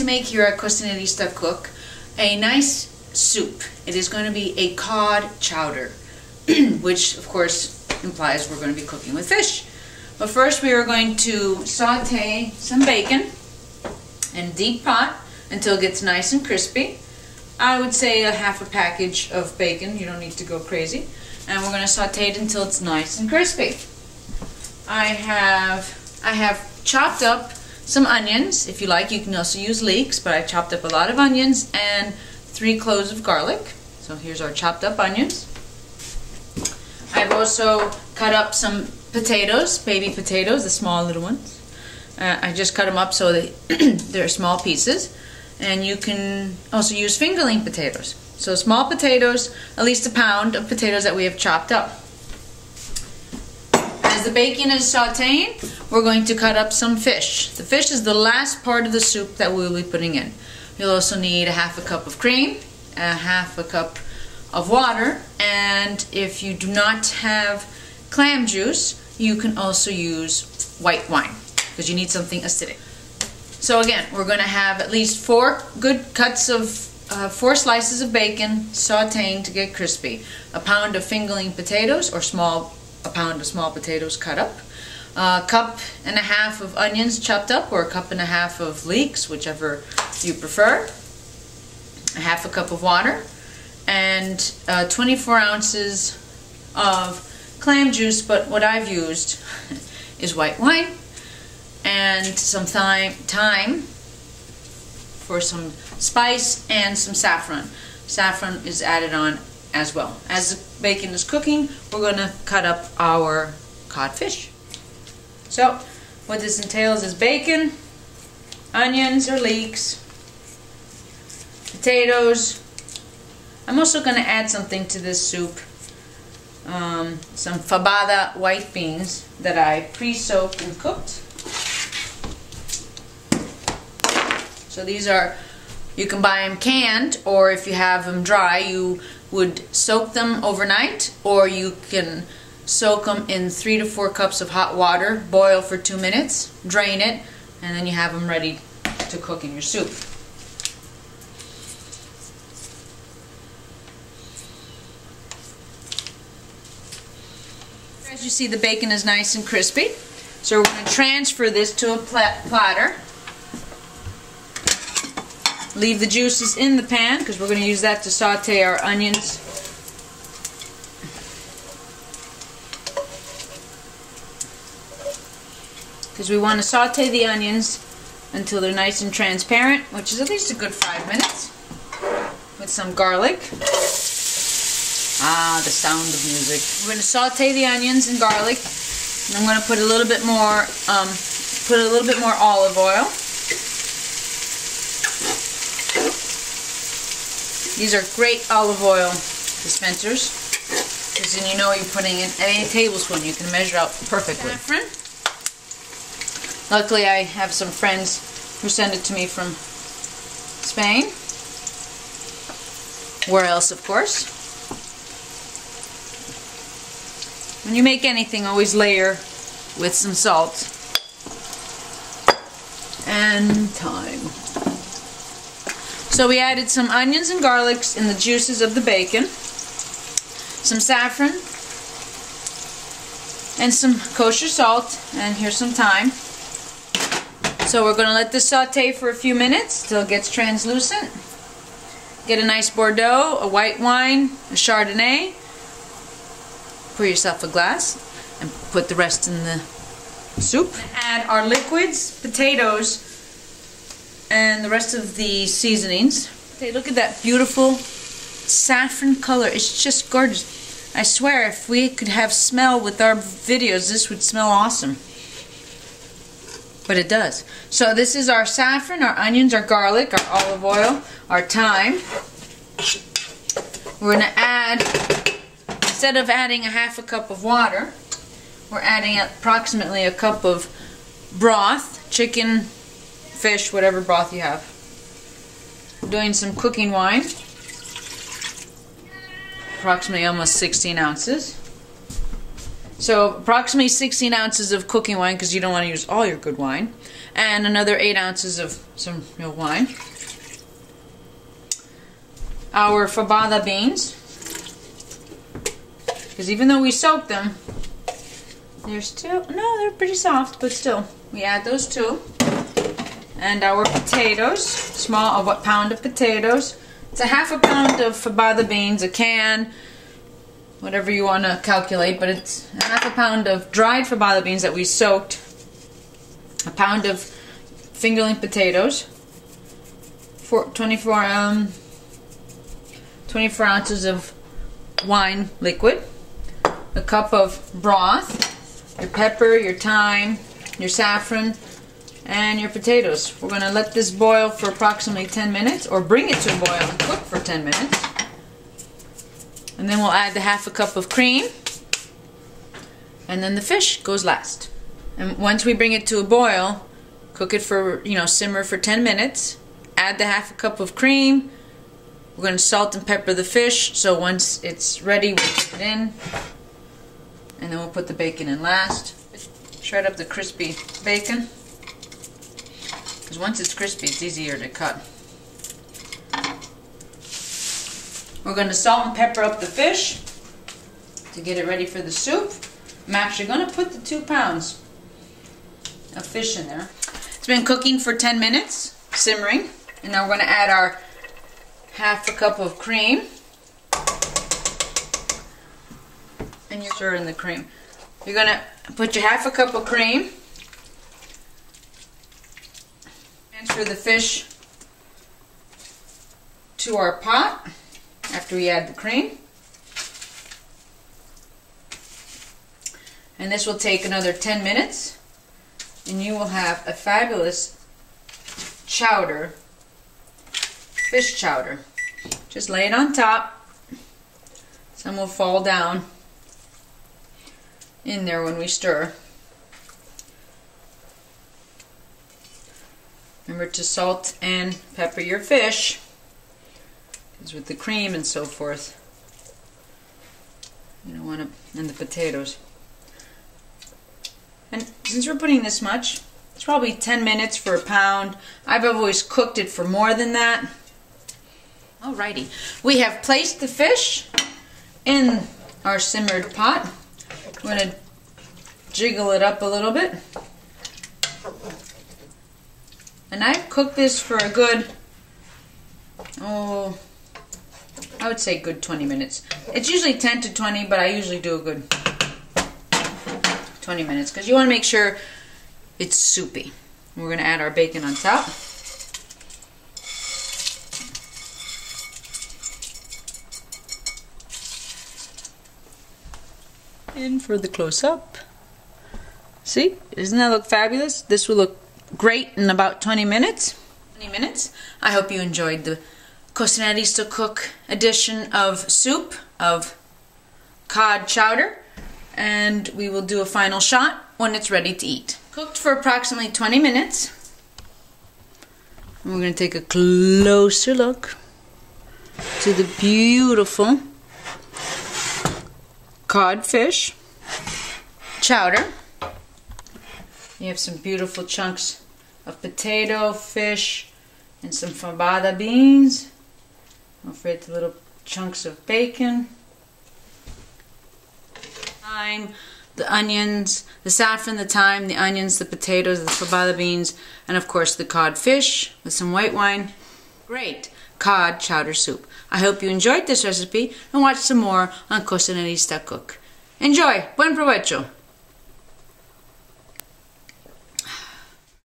make here at Cocinarista Cook a nice soup. It is going to be a cod chowder, which of course implies we're going to be cooking with fish. But first we are going to saute some bacon in a deep pot until it gets nice and crispy. I would say a half a package of bacon. You don't need to go crazy. And we're going to saute it until it's nice and crispy. I have chopped up some onions. If you like, you can also use leeks, but I chopped up a lot of onions and 3 cloves of garlic. So here's our chopped up onions. I've also cut up some potatoes, baby potatoes, the small little ones. I just cut them up so they're small pieces. And you can also use fingerling potatoes. So small potatoes, at least a pound of potatoes that we have chopped up. As the bacon is sauteing, we're going to cut up some fish. The fish is the last part of the soup that we'll be putting in. You'll also need a half a cup of cream, a half a cup of water, and if you do not have clam juice, you can also use white wine because you need something acidic. So again, we're going to have at least 4 good cuts of 4 slices of bacon sauteing to get crispy. A pound of fingerling potatoes, or a pound of small potatoes cut up. A cup and a half of onions chopped up, or a cup and a half of leeks, whichever you prefer. A half a cup of water, and 24 ounces of clam juice, but what I've used is white wine, and some thyme for some spice, and some saffron. Saffron is added on as well. As the bacon is cooking, we're going to cut up our codfish. So what this entails is bacon, onions or leeks, potatoes. I'm also going to add something to this soup. Some fabada white beans that I pre-soaked and cooked. So these are, you can buy them canned, or if you have them dry, you would soak them overnight, or you can soak them in 3 to 4 cups of hot water, boil for 2 minutes, drain it, and then you have them ready to cook in your soup. As you see, the bacon is nice and crispy, so we're going to transfer this to a platter. Leave the juices in the pan because we're going to use that to saute our onions. Because we want to saute the onions until they're nice and transparent, which is at least a good 5 minutes, with some garlic. Ah, the sound of music. We're going to saute the onions and garlic, and I'm going to put a little bit more olive oil. These are great olive oil dispensers, because then you know you're putting in a tablespoon. You can measure out perfectly. Saffron. Luckily, I have some friends who send it to me from Spain. Where else, of course. When you make anything, always layer with some salt and thyme. So we added some onions and garlics in the juices of the bacon, some saffron, and some kosher salt, and here's some thyme. So we're going to let this saute for a few minutes till it gets translucent. Get a nice Bordeaux, a white wine, a Chardonnay. Pour yourself a glass and put the rest in the soup. Add our liquids, potatoes, and the rest of the seasonings. Hey, look at that beautiful saffron color. It's just gorgeous. I swear, if we could have smell with our videos, this would smell awesome. But it does. So this is our saffron, our onions, our garlic, our olive oil, our thyme. We're going to add, instead of adding a half a cup of water, we're adding approximately a cup of broth, chicken, fish, whatever broth you have. Doing some cooking wine, approximately almost 16 ounces. So approximately 16 ounces of cooking wine, because you don't want to use all your good wine. And another 8 ounces of some real wine. Our fabada beans. Because even though we soaked them, they're still, no, they're pretty soft, but still. We add those too. And our potatoes, a pound of potatoes. It's a half a pound of fabada beans, a can, whatever you want to calculate, but it's a half a pound of dried fabada beans that we soaked, a pound of fingerling potatoes, 24 ounces of wine liquid, a cup of broth, your pepper, your thyme, your saffron, and your potatoes. We're going to let this boil for approximately 10 minutes, or bring it to a boil and cook for 10 minutes. And then we'll add the half a cup of cream, and then the fish goes last. And once we bring it to a boil, cook it for, simmer for 10 minutes. Add the half a cup of cream. We're going to salt and pepper the fish, so once it's ready, we'll put it in. And then we'll put the bacon in last. Shred up the crispy bacon, because once it's crispy, it's easier to cut. We're going to salt and pepper up the fish to get it ready for the soup. I'm actually going to put the 2 pounds of fish in there. It's been cooking for 10 minutes, simmering, and now we're going to add our half a cup of cream. And you stir in the cream. You're going to put your half a cup of cream. Transfer the fish to our pot after we add the cream. And this will take another 10 minutes. And you will have a fabulous chowder, fish chowder. Just lay it on top. Some will fall down in there when we stir. Remember to salt and pepper your fish, because with the cream and so forth, you don't want to, and the potatoes. And since we're putting this much, it's probably 10 minutes for a pound. I've always cooked it for more than that. Alrighty, we have placed the fish in our simmered pot. We're going to jiggle it up a little bit. And I've cooked this for a good, I would say good 20 minutes. It's usually 10 to 20, but I usually do a good 20 minutes, because you want to make sure it's soupy. We're going to add our bacon on top. In for the close-up. See? Doesn't that look fabulous? This will look great in about 20 minutes. I hope you enjoyed the cocinarista cook edition of soup of cod chowder. And we will do a final shot when it's ready to eat. Cooked for approximately 20 minutes. And we're going to take a closer look to the beautiful codfish chowder. You have some beautiful chunks of potato, fish, and some fabada beans. Don't forget the little chunks of bacon. Thyme, the onions, the saffron, the thyme, the onions, the potatoes, the fabada beans, and of course the codfish with some white wine. Great cod chowder soup. I hope you enjoyed this recipe and watch some more on Cocinarista Cook. Enjoy! Buen provecho!